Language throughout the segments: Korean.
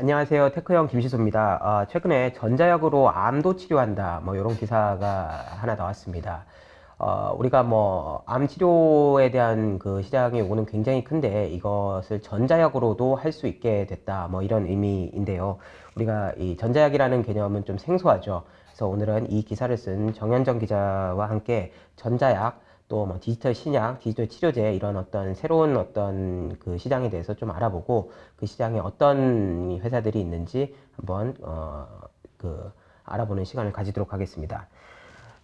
안녕하세요. 테크형 김시소입니다. 최근에 전자약으로 암도 치료한다. 뭐 이런 기사가 하나 나왔습니다. 우리가 뭐 암 치료에 대한 그 시장이 요거는 굉장히 큰데 이것을 전자약으로도 할 수 있게 됐다. 뭐 이런 의미인데요. 우리가 이 전자약이라는 개념은 좀 생소하죠. 그래서 오늘은 이 기사를 쓴 정현정 기자와 함께 전자약 또 뭐 디지털 신약, 디지털 치료제 이런 어떤 새로운 어떤 그 시장에 대해서 좀 알아보고 그 시장에 어떤 회사들이 있는지 한번 알아보는 시간을 가지도록 하겠습니다.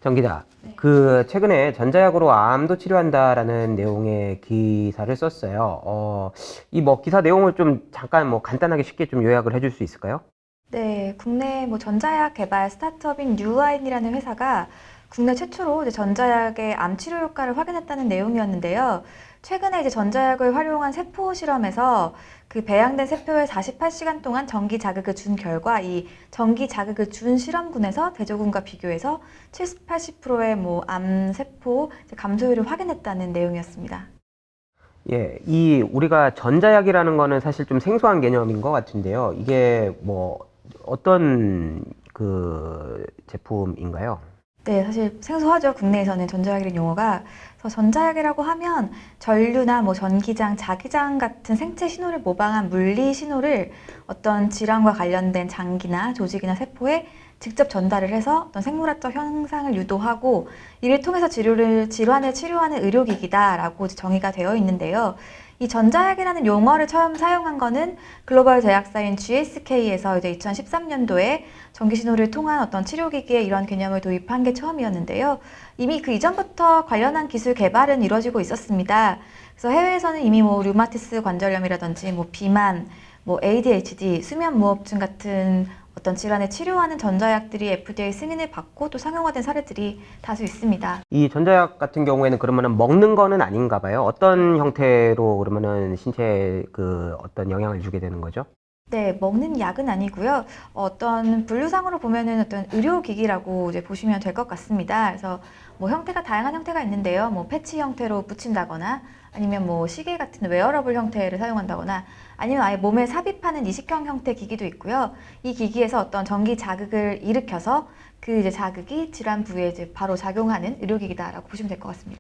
정 기자, 그 최근에 전자약으로 암도 치료한다라는 내용의 기사를 썼어요. 이 뭐 기사 내용을 좀 잠깐 뭐 간단하게 쉽게 좀 요약을 해줄 수 있을까요? 네, 국내 뭐 전자약 개발 스타트업인 뉴아인이라는 회사가 국내 최초로 이제 전자약의 암 치료 효과를 확인했다는 내용이었는데요. 최근에 이제 전자약을 활용한 세포 실험에서 그 배양된 세포에 48시간 동안 전기 자극을 준 결과 이 전기 자극을 준 실험군에서 대조군과 비교해서 70, 80%의 뭐 암 세포 감소율을 확인했다는 내용이었습니다. 예, 이 우리가 전자약이라는 거는 사실 좀 생소한 개념인 것 같은데요. 이게 뭐 어떤 그 제품인가요? 네, 사실 생소하죠. 국내에서는 전자약이라는 용어가. 그래서 전자약이라고 하면 전류나 뭐 전기장, 자기장 같은 생체 신호를 모방한 물리 신호를 어떤 질환과 관련된 장기나 조직이나 세포에 직접 전달을 해서 어떤 생물학적 현상을 유도하고 이를 통해서 질환을 치료하는 의료기기다라고 정의가 되어 있는데요. 이 전자약이라는 용어를 처음 사용한 거는 글로벌 제약사인 GSK에서 이제 2013년도에 전기 신호를 통한 어떤 치료기기에 이런 개념을 도입한 게 처음이었는데요. 이미 그 이전부터 관련한 기술 개발은 이루어지고 있었습니다. 그래서 해외에서는 이미 뭐 류마티스 관절염이라든지 뭐 비만, 뭐 ADHD, 수면 무호흡증 같은 어떤 질환을 치료하는 전자약들이 FDA 승인을 받고 또 상용화된 사례들이 다수 있습니다. 이 전자약 같은 경우에는 그러면은 먹는 거는 아닌가 봐요. 어떤 형태로 그러면은 신체에 그 어떤 영향을 주게 되는 거죠? 네, 먹는 약은 아니고요. 어떤 분류상으로 보면은 어떤 의료기기라고 이제 보시면 될 것 같습니다. 그래서 뭐 형태가 다양한 형태가 있는데요. 뭐 패치 형태로 붙인다거나 아니면 뭐 시계 같은 웨어러블 형태를 사용한다거나 아니면 아예 몸에 삽입하는 이식형 형태 기기도 있고요. 이 기기에서 어떤 전기 자극을 일으켜서 그 이제 자극이 질환 부위에 이제 바로 작용하는 의료기기다라고 보시면 될 것 같습니다.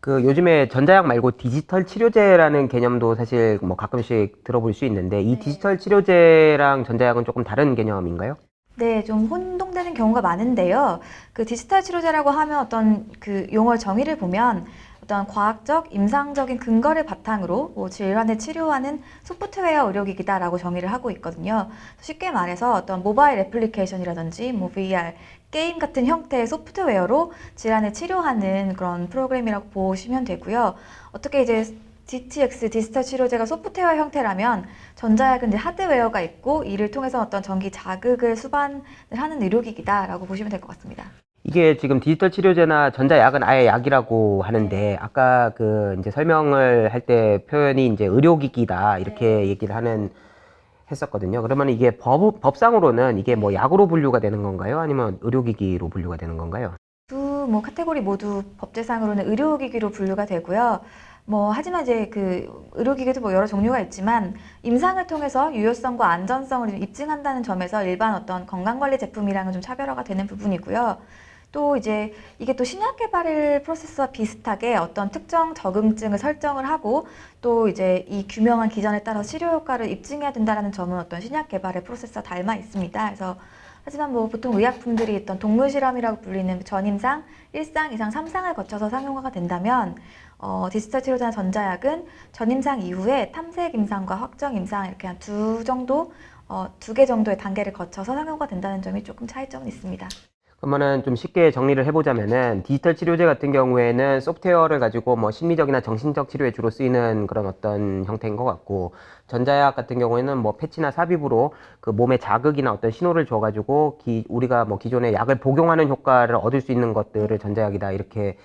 그 요즘에 전자약 말고 디지털 치료제라는 개념도 사실 뭐 가끔씩 들어볼 수 있는데 이 네. 디지털 치료제랑 전자약은 조금 다른 개념인가요? 네, 좀 혼동되는 경우가 많은데요. 그 디지털 치료제라고 하면 어떤 그 용어 정의를 보면 어떤 과학적, 임상적인 근거를 바탕으로 뭐 질환을 치료하는 소프트웨어 의료기기다라고 정의를 하고 있거든요. 쉽게 말해서 어떤 모바일 애플리케이션이라든지 뭐 VR, 게임 같은 형태의 소프트웨어로 질환을 치료하는 그런 프로그램이라고 보시면 되고요. 어떻게 이제 DTX, 디지털 치료제가 소프트웨어 형태라면 전자약은 이제 하드웨어가 있고 이를 통해서 어떤 전기 자극을 수반을 하는 의료기기다라고 보시면 될 것 같습니다. 이게 지금 디지털 치료제나 전자약은 아예 약이라고 네. 하는데 아까 그 이제 설명을 할 때 표현이 이제 의료기기다 이렇게 네. 얘기를 하는 했었거든요. 그러면 이게 법상으로는 이게 뭐 네. 약으로 분류가 되는 건가요? 아니면 의료기기로 분류가 되는 건가요? 두 뭐 카테고리 모두 법제상으로는 의료기기로 분류가 되고요. 뭐 하지만 이제 그 의료기기도 뭐 여러 종류가 있지만 임상을 통해서 유효성과 안전성을 좀 입증한다는 점에서 일반 어떤 건강관리 제품이랑은 좀 차별화가 되는 부분이고요. 또 이제 이게 또 신약 개발 프로세스와 비슷하게 어떤 특정 적응증을 설정을 하고 또 이제 이 규명한 기전에 따라 치료 효과를 입증해야 된다는 점은 어떤 신약 개발의 프로세스와 닮아 있습니다. 그래서 하지만 뭐 보통 의약품들이 어떤 동물 실험이라고 불리는 전임상, 1상, 2상, 3상을 거쳐서 상용화가 된다면 디지털 치료제나 전자약은 전임상 이후에 탐색 임상과 확정 임상 이렇게 한 두 개 정도의 단계를 거쳐서 상용화가 된다는 점이 조금 차이점은 있습니다. 그러면은 좀 쉽게 정리를 해보자면은 디지털 치료제 같은 경우에는 소프트웨어를 가지고 뭐 심리적이나 정신적 치료에 주로 쓰이는 그런 어떤 형태인 것 같고 전자약 같은 경우에는 뭐 패치나 삽입으로 그 몸에 자극이나 어떤 신호를 줘가지고 우리가 뭐 기존의 약을 복용하는 효과를 얻을 수 있는 것들을 전자약이다 이렇게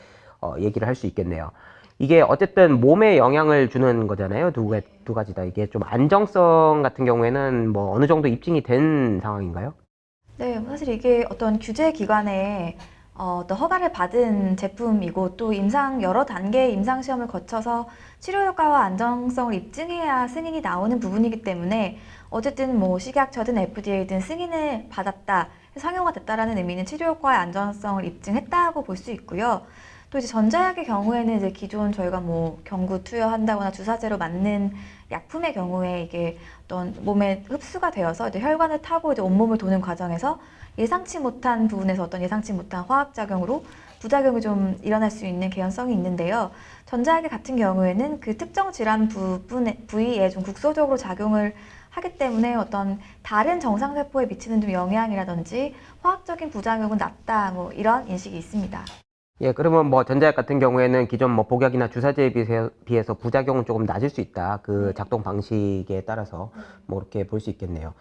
얘기를 할 수 있겠네요. 이게 어쨌든 몸에 영향을 주는 거잖아요. 두 가지 다. 이게 좀 안정성 같은 경우에는 뭐 어느 정도 입증이 된 상황인가요? 네, 사실 이게 어떤 규제 기관에 또 허가를 받은 제품이고 또 여러 단계의 임상 시험을 거쳐서 치료 효과와 안정성을 입증해야 승인이 나오는 부분이기 때문에 어쨌든 뭐 식약처든 FDA든 승인을 받았다, 상용화 됐다라는 의미는 치료 효과의 안전성을 입증했다고 볼 수 있고요. 또 이제 전자약의 경우에는 이제 기존 저희가 뭐 경구 투여한다거나 주사제로 맞는 약품의 경우에 이게 어떤 몸에 흡수가 되어서 이제 혈관을 타고 이제 온몸을 도는 과정에서 예상치 못한 부분에서 어떤 예상치 못한 화학작용으로 부작용이 좀 일어날 수 있는 개연성이 있는데요. 전자약의 같은 경우에는 그 특정 질환 부위에 좀 국소적으로 작용을 하기 때문에 어떤 다른 정상세포에 미치는 좀 영향이라든지 화학적인 부작용은 낮다, 뭐 이런 인식이 있습니다. 예, 그러면 뭐 전자약 같은 경우에는 기존 뭐 복약이나 주사제에 비해서 부작용은 조금 낮을 수 있다. 그 작동 방식에 따라서 뭐 이렇게 볼 수 있겠네요.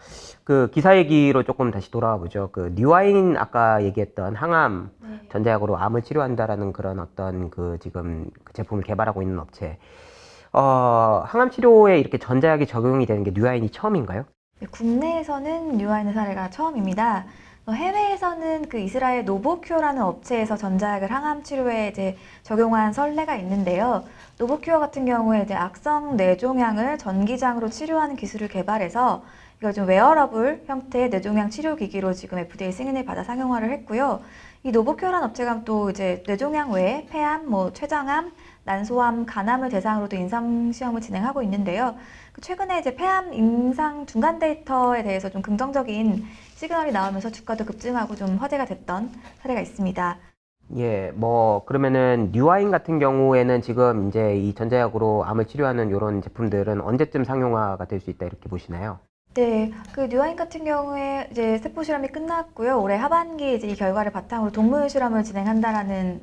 그 기사 얘기로 조금 다시 돌아와 보죠. 그 뉴아인 아까 얘기했던 항암 전자약으로 암을 치료한다라는 그런 어떤 그 지금 그 제품을 개발하고 있는 업체. 항암 치료에 이렇게 전자약이 적용이 되는 게 뉴아인이 처음인가요? 네, 국내에서는 뉴아인의 사례가 처음입니다. 해외에서는 그 이스라엘 노보큐어라는 업체에서 전자약을 항암 치료에 이제 적용한 선례가 있는데요. 노보큐어 같은 경우에 이제 악성 뇌종양을 전기장으로 치료하는 기술을 개발해서 이걸 좀 웨어러블 형태의 뇌종양 치료기기로 지금 FDA 승인을 받아 상용화를 했고요. 이 노보큐어라는 업체가 또 이제 뇌종양 외에 폐암, 뭐 췌장암, 난소암, 간암을 대상으로도 임상 시험을 진행하고 있는데요. 최근에 이제 폐암 임상 중간 데이터에 대해서 좀 긍정적인 시그널이 나오면서 주가도 급증하고 좀 화제가 됐던 사례가 있습니다. 예, 뭐 그러면은 뉴아인 같은 경우에는 지금 이제 이 전자약으로 암을 치료하는 이런 제품들은 언제쯤 상용화가 될 수 있다 이렇게 보시나요? 네, 그 뉴아인 같은 경우에 이제 세포 실험이 끝났고요. 올해 하반기에 이제 이 결과를 바탕으로 동물 실험을 진행한다라는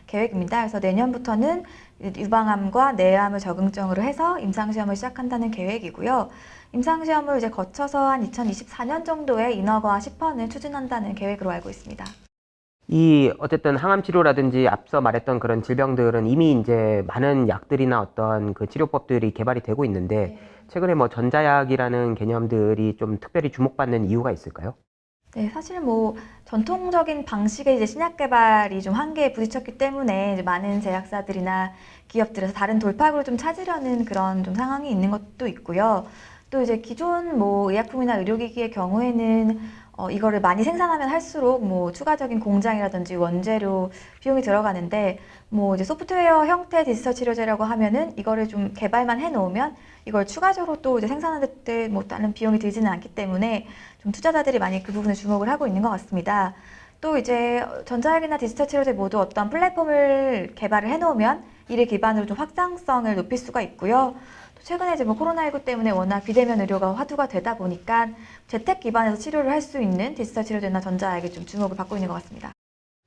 계획입니다. 그래서 내년부터는 유방암과 뇌암을 적응증으로 해서 임상 시험을 시작한다는 계획이고요. 임상 시험을 이제 거쳐서 한 2024년 정도에 인허가 시판을 추진한다는 계획으로 알고 있습니다. 이 어쨌든 항암 치료라든지 앞서 말했던 그런 질병들은 이미 이제 많은 약들이나 어떤 그 치료법들이 개발이 되고 있는데 최근에 뭐 전자약이라는 개념들이 좀 특별히 주목받는 이유가 있을까요? 네, 사실 뭐 전통적인 방식의 이제 신약 개발이 좀 한계에 부딪혔기 때문에 이제 많은 제약사들이나 기업들에서 다른 돌파구를 좀 찾으려는 그런 좀 상황이 있는 것도 있고요. 또 이제 기존 뭐 의약품이나 의료기기의 경우에는 이거를 많이 생산하면 할수록 뭐 추가적인 공장이라든지 원재료 비용이 들어가는데 뭐 이제 소프트웨어 형태 디지털 치료제라고 하면은 이거를 좀 개발만 해놓으면 이걸 추가적으로 또 이제 생산하는 데 뭐 다른 비용이 들지는 않기 때문에 좀 투자자들이 많이 그 부분에 주목을 하고 있는 것 같습니다. 또 이제 전자약이나 디지털 치료제 모두 어떤 플랫폼을 개발을 해놓으면 이를 기반으로 좀 확장성을 높일 수가 있고요. 또 최근에 이제 뭐 코로나19 때문에 워낙 비대면 의료가 화두가 되다 보니까 재택 기반에서 치료를 할 수 있는 디지털 치료제나 전자약이 좀 주목을 받고 있는 것 같습니다.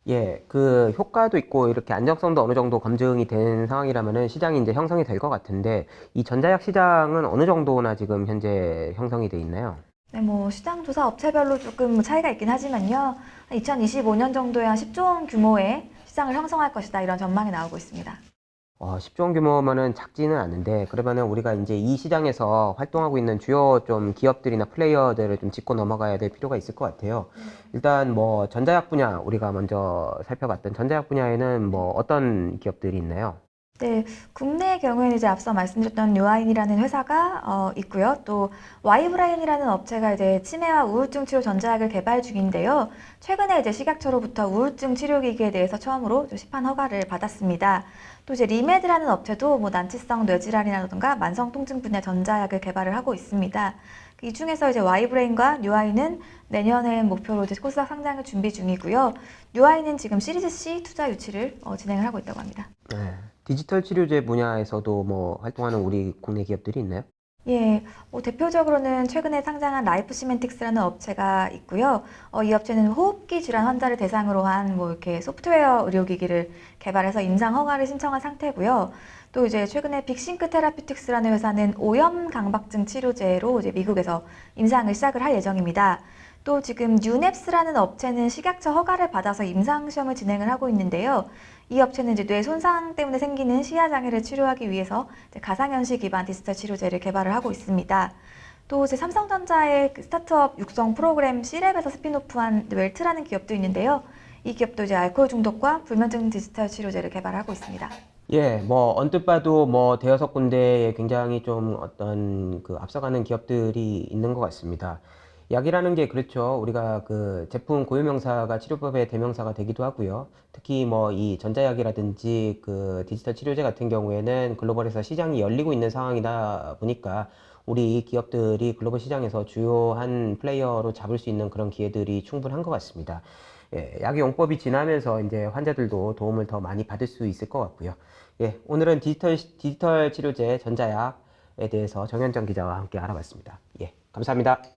예, 그 효과도 있고 이렇게 안정성도 어느 정도 검증이 된 상황이라면은 시장이 이제 형성이 될 것 같은데 이 전자약 시장은 어느 정도나 지금 현재 형성이 돼 있나요? 네, 뭐 시장 조사 업체별로 조금 차이가 있긴 하지만요. 2025년 정도에 한 10조 원 규모의 시장을 형성할 것이다 이런 전망이 나오고 있습니다. 10조 원 규모면은 작지는 않은데 그러면은 우리가 이제 이 시장에서 활동하고 있는 주요 좀 기업들이나 플레이어들을 좀 짚고 넘어가야 될 필요가 있을 것 같아요. 일단 뭐 전자약 분야 우리가 먼저 살펴봤던 전자약 분야에는 뭐 어떤 기업들이 있나요? 네, 국내의 경우에는 이제 앞서 말씀드렸던 뉴아인이라는 회사가 있고요. 또 와이브라인이라는 업체가 이제 치매와 우울증 치료 전자약을 개발 중인데요. 최근에 이제 식약처로부터 우울증 치료기기에 대해서 처음으로 시판 허가를 받았습니다. 또 이제 리메드라는 업체도 뭐 난치성 뇌질환이라든가 만성 통증 분야 전자약을 개발을 하고 있습니다. 이 중에서 이제 와이브레인과 뉴아인은 내년에 목표로 이제 코스닥 상장을 준비 중이고요. 뉴아인은 지금 시리즈 C 투자 유치를 진행을 하고 있다고 합니다. 네. 디지털 치료제 분야에서도 뭐 활동하는 우리 국내 기업들이 있나요? 예, 뭐 대표적으로는 최근에 상장한 라이프 시멘틱스라는 업체가 있고요. 이 업체는 호흡기 질환 환자를 대상으로 한 뭐 이렇게 소프트웨어 의료기기를 개발해서 임상 허가를 신청한 상태고요. 또 이제 최근에 빅싱크 테라피틱스라는 회사는 오염 강박증 치료제로 이제 미국에서 임상을 시작을 할 예정입니다. 또 지금 뉴넵스라는 업체는 식약처 허가를 받아서 임상 시험을 진행을 하고 있는데요. 이 업체는 이제 뇌 손상 때문에 생기는 시야 장애를 치료하기 위해서 이제 가상현실 기반 디지털 치료제를 개발을 하고 있습니다. 또 이제 삼성전자의 그 스타트업 육성 프로그램 C랩에서 스핀오프한 웰트라는 기업도 있는데요. 이 기업도 이제 알코올 중독과 불면증 디지털 치료제를 개발하고 있습니다. 예, 뭐 언뜻 봐도 뭐 대여섯 군데에 굉장히 좀 어떤 그 앞서가는 기업들이 있는 것 같습니다. 약이라는 게 그렇죠. 우리가 그 제품 고유명사가 치료법의 대명사가 되기도 하고요. 특히 뭐 이 전자약이라든지 그 디지털 치료제 같은 경우에는 글로벌에서 시장이 열리고 있는 상황이다 보니까 우리 기업들이 글로벌 시장에서 주요한 플레이어로 잡을 수 있는 그런 기회들이 충분한 것 같습니다. 예, 약의 용법이 진화하면서 이제 환자들도 도움을 더 많이 받을 수 있을 것 같고요. 예, 오늘은 디지털 치료제 전자약에 대해서 정현정 기자와 함께 알아봤습니다. 예, 감사합니다.